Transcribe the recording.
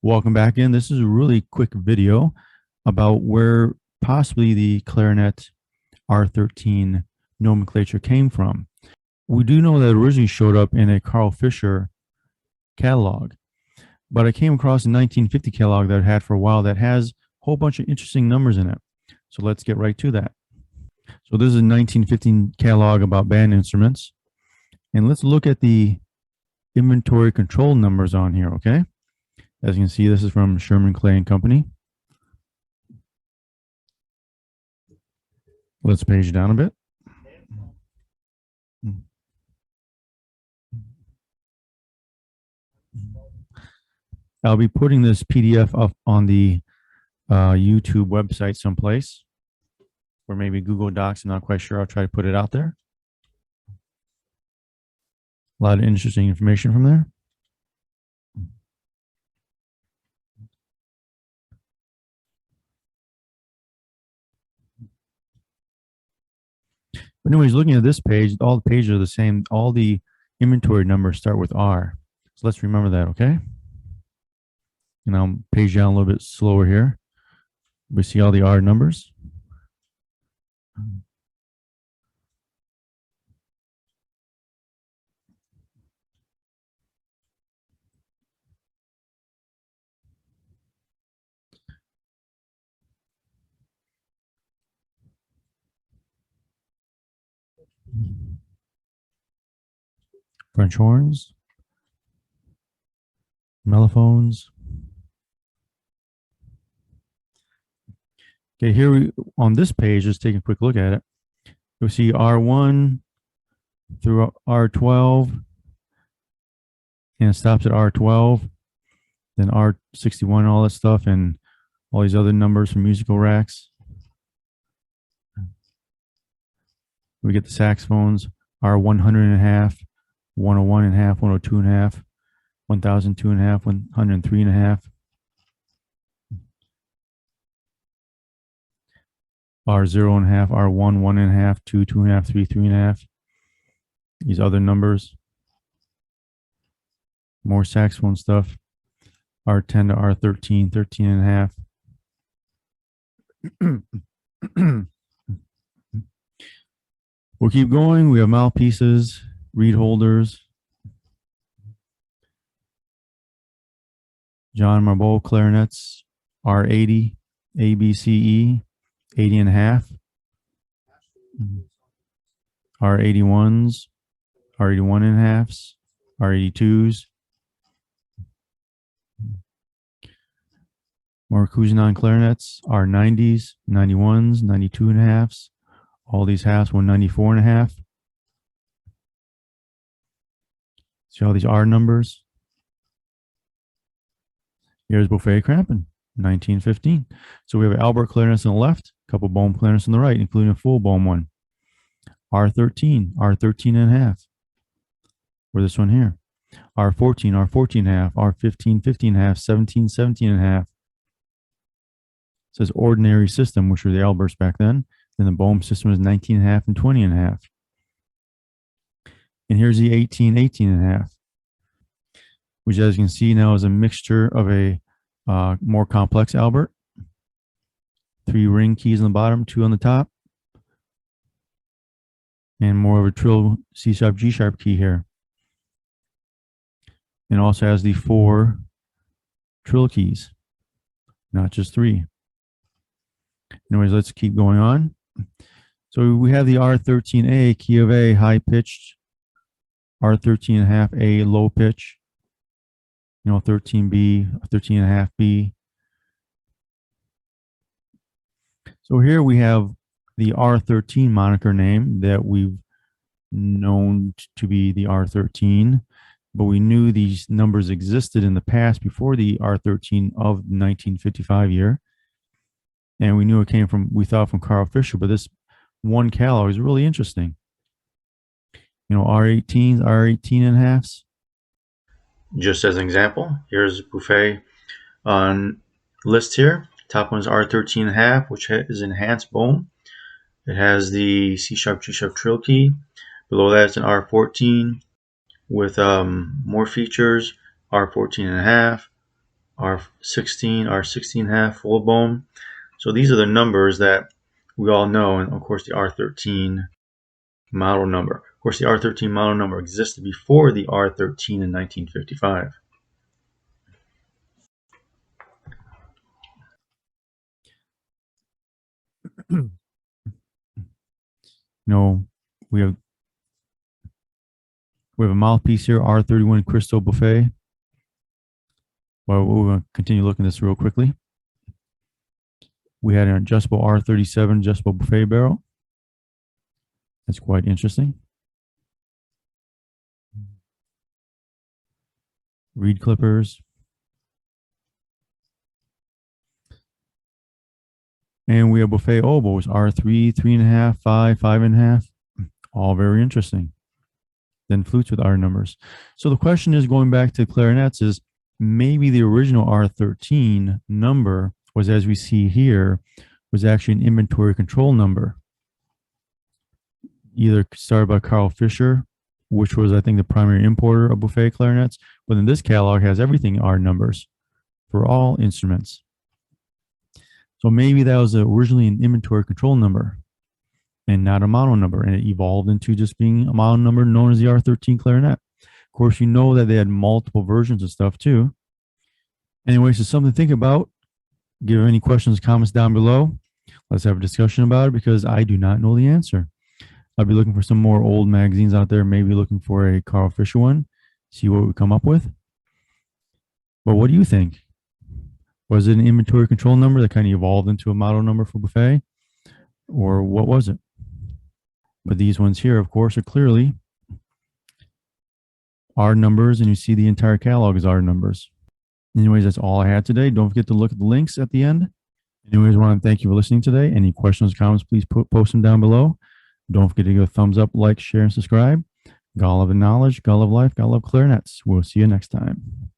Welcome back in. This is a really quick video about where possibly the clarinet R13 nomenclature came from. We do know that it originally showed up in a Carl Fischer catalog, but I came across a 1950 catalog that I had for a while that has a whole bunch of interesting numbers in it. So let's get right to that. So this is a 1915 catalog about band instruments. And let's look at the inventory control numbers on here, okay? As you can see, this is from Sherman Clay and Company. Let's page down a bit. I'll be putting this PDF up on the YouTube website someplace, or maybe Google Docs. I'm not quite sure. I'll try to put it out there. A lot of interesting information from there. But anyways, looking at this page, all the pages are the same. All the inventory numbers start with R. So let's remember that, okay? And I'll page down a little bit slower here. We see all the R numbers. French horns, mellophones. Okay, here on this page, just take a quick look at it. You'll see R1 through R12, and it stops at R12, then R61, all that stuff, and all these other numbers from musical racks. We get the saxophones, R100 and a half, 101 and a half, 102 and a half, 1002 and a half, 103 and a half. R0 and a half, R1, 1 and a half, 2, 2 and a half, 3, 3 and a half. These other numbers. More saxophone stuff. R10 to R13, 13 and a half. We'll keep going. We have mouthpieces, reed holders. John Marbeau clarinets, R80, ABCE, 80 and a half. R81s, R81 and a halves, R82s. More Cousenon clarinets, R90s, 91s, 92 and a halves. All these halves, 194 and a half. See all these R numbers? Here's Buffet Crampon, 1915. So we have Albert clarinets on the left, a couple Bohm clarinets on the right, including a full Bohm one. R13, R13 and a half. Or this one here. R14, R14 and a half, R15, 15 and a half, 17, 17 and a half. It says ordinary system, which were the Alberts back then. Then the Bohm system was 19 and a half and 20 and a half. And here's the 18, 18 and a half, which, as you can see now, is a mixture of a more complex Albert. 3 ring keys on the bottom, 2 on the top, and more of a trill C sharp G sharp key here. And also has the 4 trill keys, not just 3. Anyways, let's keep going on. So we have the R13A, key of A, high pitched, R13 and a half A, low pitch, 13B, 13 and a half B. So here we have the R13 moniker name that we've known to be the R13, but we knew these numbers existed in the past before the R13 of 1955 year. And we knew it came from, we thought, from Carl Fischer, but this one catalog is really interesting. R18s, R18 and a halves. Just as an example, here's Buffet on list here. Top one is R13 and a half, which is enhanced Bohm. It has the C sharp G sharp trill key. Below that, it's an R14 with more features. R14 and a half, R16, R16.5 full bone. So these are the numbers that we all know, and of course the R13 model number. Of course, the R13 model number existed before the R13 in 1955. No, we have a mouthpiece here, R31 Crystal Buffet. Well, we're going to continue looking at this real quickly. We had an adjustable R37 adjustable buffet barrel. That's quite interesting. Reed clippers. And we have buffet oboes, R3, 3.5, 5, 5.5. All very interesting. Then flutes with R numbers. So the question is, going back to clarinets, is maybe the original R13 number was, as we see here, was actually an inventory control number. Either started by Carl Fischer, which was, I think, the primary importer of buffet clarinets, but then this catalog has everything R numbers for all instruments. So maybe that was originally an inventory control number and not a model number, and it evolved into just being a model number known as the R13 clarinet. Of course, you know that they had multiple versions of stuff too. Anyway, so something to think about. Give any questions, comments down below. Let's have a discussion about it, because I do not know the answer. I'll be looking for some more old magazines out there, maybe looking for a Carl Fischer one, see what we come up with. But what do you think? Was it an inventory control number that kind of evolved into a model number for buffet? Or what was it? But these ones here, of course, are clearly R numbers, and you see the entire catalog is R numbers. Anyways, that's all I had today. Don't forget to look at the links at the end. Anyways, I want to thank you for listening today. Any questions, comments, please post them down below. Don't forget to give a thumbs up, like, share, and subscribe. God love and knowledge, God love life, God love clarinets. We'll see you next time.